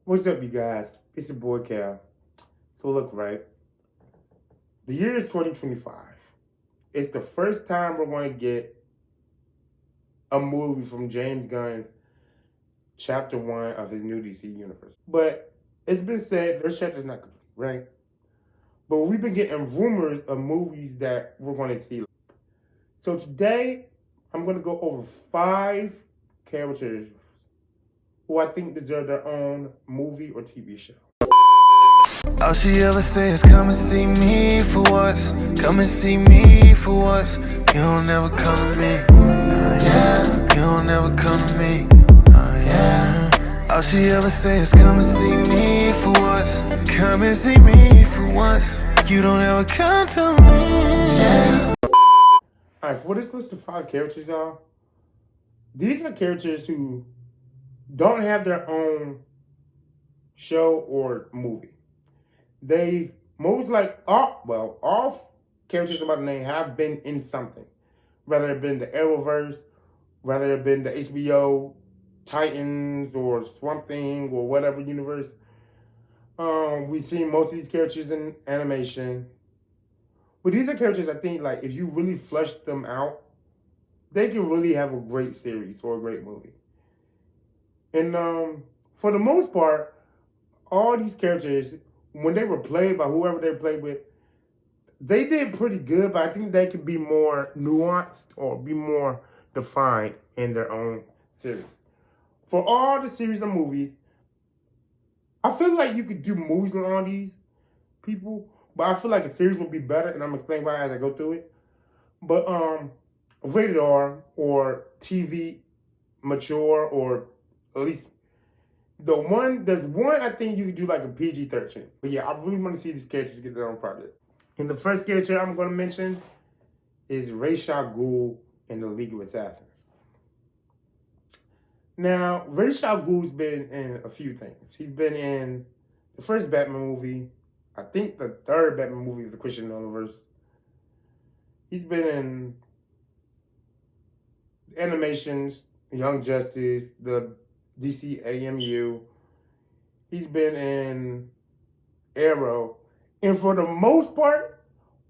What's up, you guys? It's your boy Cal. So look, right? The year is 2025. It's the first time we're going to get a movie from James Gunn's Chapter 1 of his new DC universe. But it's been said their chapter's not complete, right? But we've been getting rumors of movies that we're going to see. So today, I'm going to go over 5 characters who I think deserve their own movie or TV show. All she ever says, come and see me for once. Come and see me for once. You don't ever come to me. Yeah. You don't ever come to me. Yeah. All she ever says, come and see me for once. Come and see me for once. You don't ever come to me. Yeah. Alright, for this list of 5 characters, y'all, these are characters who don't have their own show or movie. They most like all characters about the name have been in something. Whether it been the Arrowverse, whether it been the HBO Titans or Swamp Thing or whatever universe. We've seen most of these characters in animation. But these are characters I think like if you really flesh them out, they can really have a great series or a great movie. And for the most part, all these characters, when they were played by whoever they played with, they did pretty good, but I think they could be more nuanced or be more defined in their own series. For all the series of movies, I feel like you could do movies on all these people, but I feel like a series would be better, and I'm gonna explain why as I go through it. But rated R or TV mature or at least there's one I think you could do like a PG-13. But yeah, I really want to see these characters get their own project. And the first character I'm going to mention is Ra's al Ghul in the League of Assassins. Now, Ra's al Ghul's been in a few things. He's been in the first Batman movie, I think the third Batman movie of the Christian Universe. He's been in animations, Young Justice, the DCAMU. He's been in Arrow. And for the most part,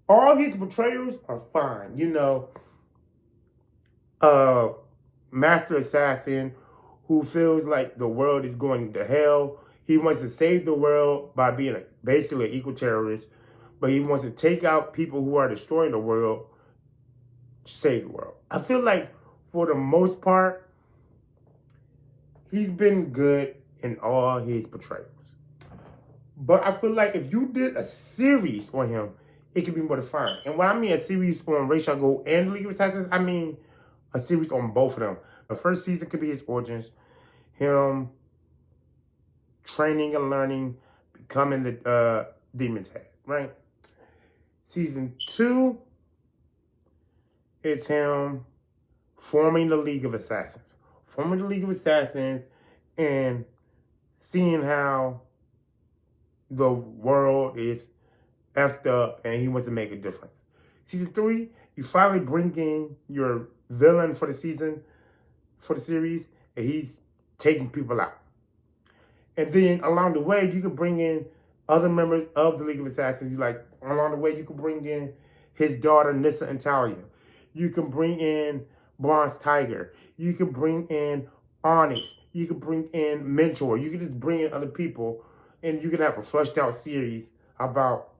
all his portrayals are fine. You know, Master Assassin who feels like the world is going to hell. He wants to save the world by being basically an equal terrorist, but he wants to take out people who are destroying the world to save the world. I feel like for the most part, he's been good in all his portrayals. But I feel like if you did a series on him, it could be more defined. And when I mean a series on Ra's al Ghul and the League of Assassins, I mean a series on both of them. The first season could be his origins, him training and learning, becoming the Demon's Head, right? Season 2, it's him forming the League of Assassins. Forming the League of Assassins and seeing how the world is effed up and he wants to make a difference. Season 3, you finally bring in your villain for the season, for the series, and he's taking people out. And then along the way, you can bring in other members of the League of Assassins. Like along the way, you can bring in his daughter, Nissa and Talia. You can bring in Bronze Tiger. You can bring in Onyx. You can bring in Mentor. You can just bring in other people, and you can have a fleshed out series about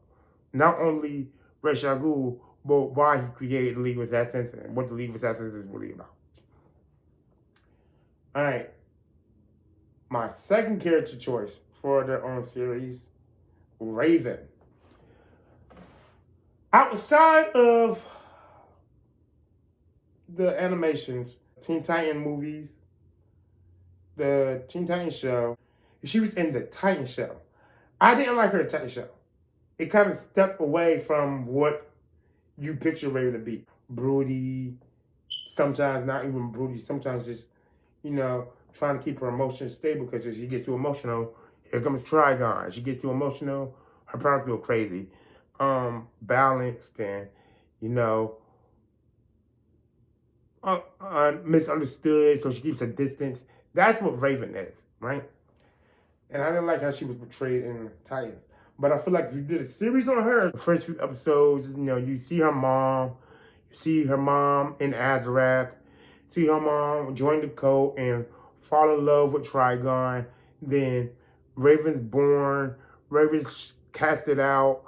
not only Ra's al Ghul, but why he created the League of Assassins and what the League of Assassins is really about. All right. My second character choice for their own series, Raven. Outside of the animations, Teen Titan movies, the Teen Titan show, she was in the Titan show. I didn't like her Titan show. It kind of stepped away from what you picture Raven to be. Broody, sometimes not even broody, sometimes just, trying to keep her emotions stable because if she gets too emotional, here comes Trigon. She gets too emotional, her powers go crazy. Balanced and, misunderstood, so she keeps her distance. That's what Raven is, right? And I didn't like how she was portrayed in Titans. But I feel like if you did a series on her, the first few episodes, you see her mom, you see her mom in Azarath, see her mom join the cult and fall in love with Trigon. Then Raven's born, Raven's casted out,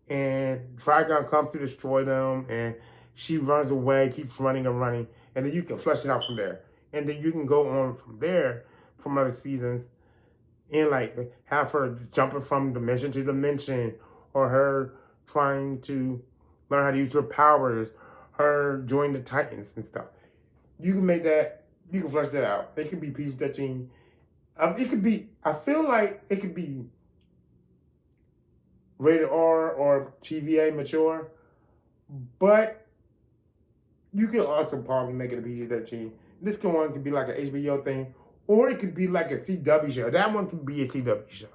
and Trigon comes to destroy them, and she runs away, keeps running and running, and then you can flesh it out from there. And then you can go on from there from other seasons and like have her jumping from dimension to dimension, or her trying to learn how to use her powers, her join the Titans and stuff. You can make that. You can flesh that out. It could be PG-13. It could be. I feel like it could be rated R or TVA mature, but you could also probably make it a PG-13. This one could be like an HBO thing, or it could be like a CW show. That one could be a CW show.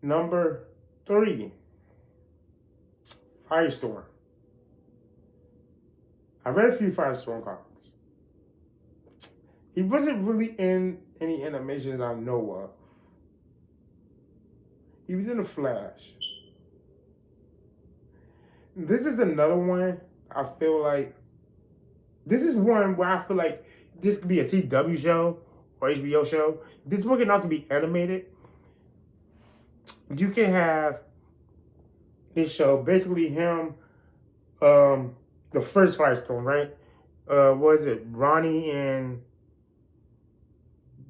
Number 3, Firestorm. I read a few Firestorm comics. He wasn't really in any animations I know of. He was in The Flash. This is another one I feel like, this is one where I feel like this could be a CW show or HBO show. This one can also be animated. You can have this show, basically him, the first Firestorm, right? Was it Ronnie and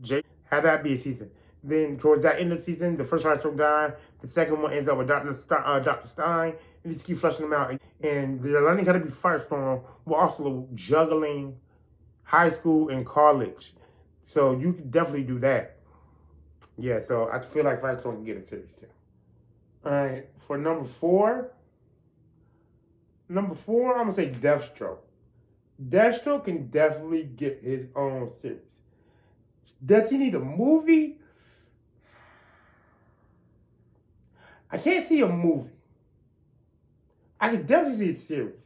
Jake? Have that be a season. Then towards that end of the season, the first Firestorm died. The second one ends up with Dr. Stein, and just keep fleshing them out. And they're learning how to be Firestorm while also juggling high school and college. So you can definitely do that. Yeah, so I feel like Firestorm can get a series too. All right, for number 4, I'm gonna say Deathstroke. Deathstroke can definitely get his own series. Does he need a movie? I can't see a movie. I can definitely see a series.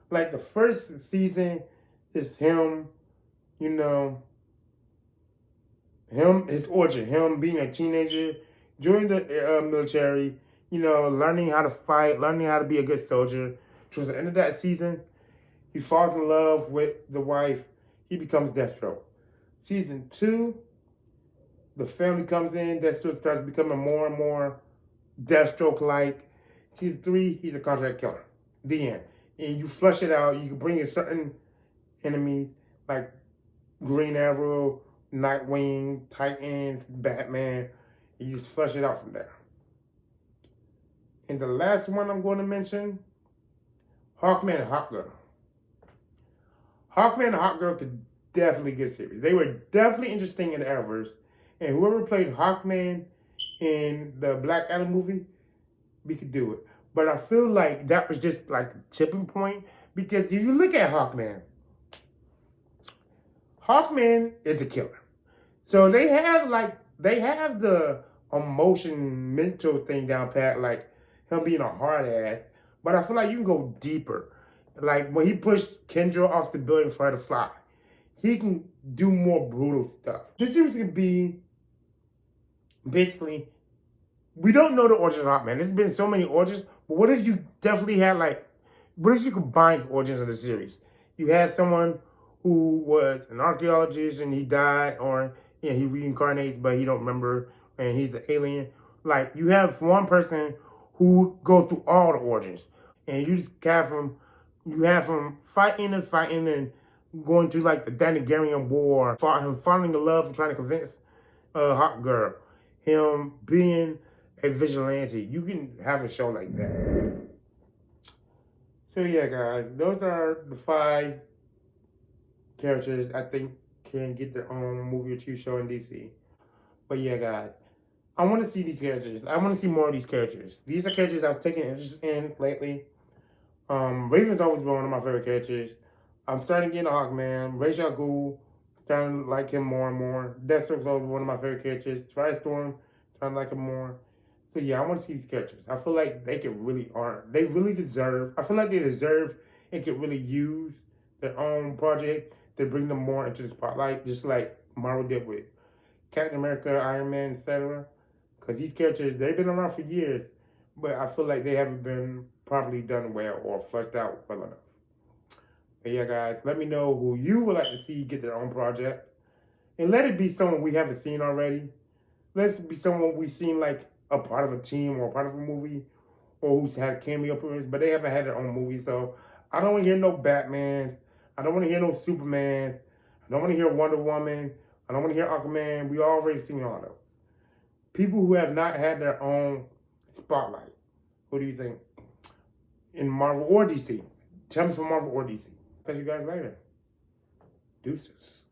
Like the first season is him, his origin, him being a teenager, joining the military, learning how to fight, learning how to be a good soldier. Towards the end of that season, he falls in love with the wife. He becomes Deathstroke. Season 2, the family comes in. Deathstroke starts becoming more and more Deathstroke-like. Season 3, he's a contract killer. The end. And you flush it out. You can bring in certain enemies like Green Arrow, Nightwing, Titans, Batman, and you just flush it out from there. And the last one I'm going to mention, Hawkman and Hawkgirl. Hawkman and Hawkgirl could definitely get series. They were definitely interesting in the Arrowverse. And whoever played Hawkman in the Black Adam movie, we could do it. But I feel like that was just like a tipping point. Because if you look at Hawkman is a killer. So they have the emotion, mental thing down pat, like him being a hard ass. But I feel like you can go deeper. Like when he pushed Kendra off the building for her to fly, he can do more brutal stuff. This series could be basically, we don't know the origins of Hawkman. There's been so many origins, but what if you definitely had what if you combined the origins of the series? You had someone who was an archaeologist and he died, or he reincarnates but he don't remember and he's an alien. Like you have one person who go through all the origins, and you just have him fighting and going through like the Danagarian War, him falling in love and trying to convince Hawkgirl, him being a vigilante. You can have a show like that. So yeah, guys, those are the 5 characters I think can get their own movie or TV show in DC. But yeah, guys, I want to see these characters. I want to see more of these characters. These are characters I've taken interest in lately. Raven's always been one of my favorite characters. I'm starting to get into Hawkman. Ra's al Ghul, starting to like him more and more. Deathstroke's always one of my favorite characters. Firestorm, starting to like him more. So yeah, I want to see these characters. I feel like they could really they really deserve, I feel like they deserve and could really use their own project to bring them more into the spotlight, just like Marvel did with Captain America, Iron Man, etc. Because these characters, they've been around for years, but I feel like they haven't been properly done well or fleshed out well enough. But yeah, guys, let me know who you would like to see get their own project. And let it be someone we haven't seen already. Let it be someone we've seen like a part of a team or a part of a movie or who's had a cameo appearance, but they haven't had their own movie. So I don't want to hear no Batmans. I don't want to hear no Supermans. I don't want to hear Wonder Woman. I don't want to hear Aquaman. We already seen all those. People who have not had their own spotlight. Who do you think? In Marvel or DC? Tell me from Marvel or DC. Catch you guys later. Deuces.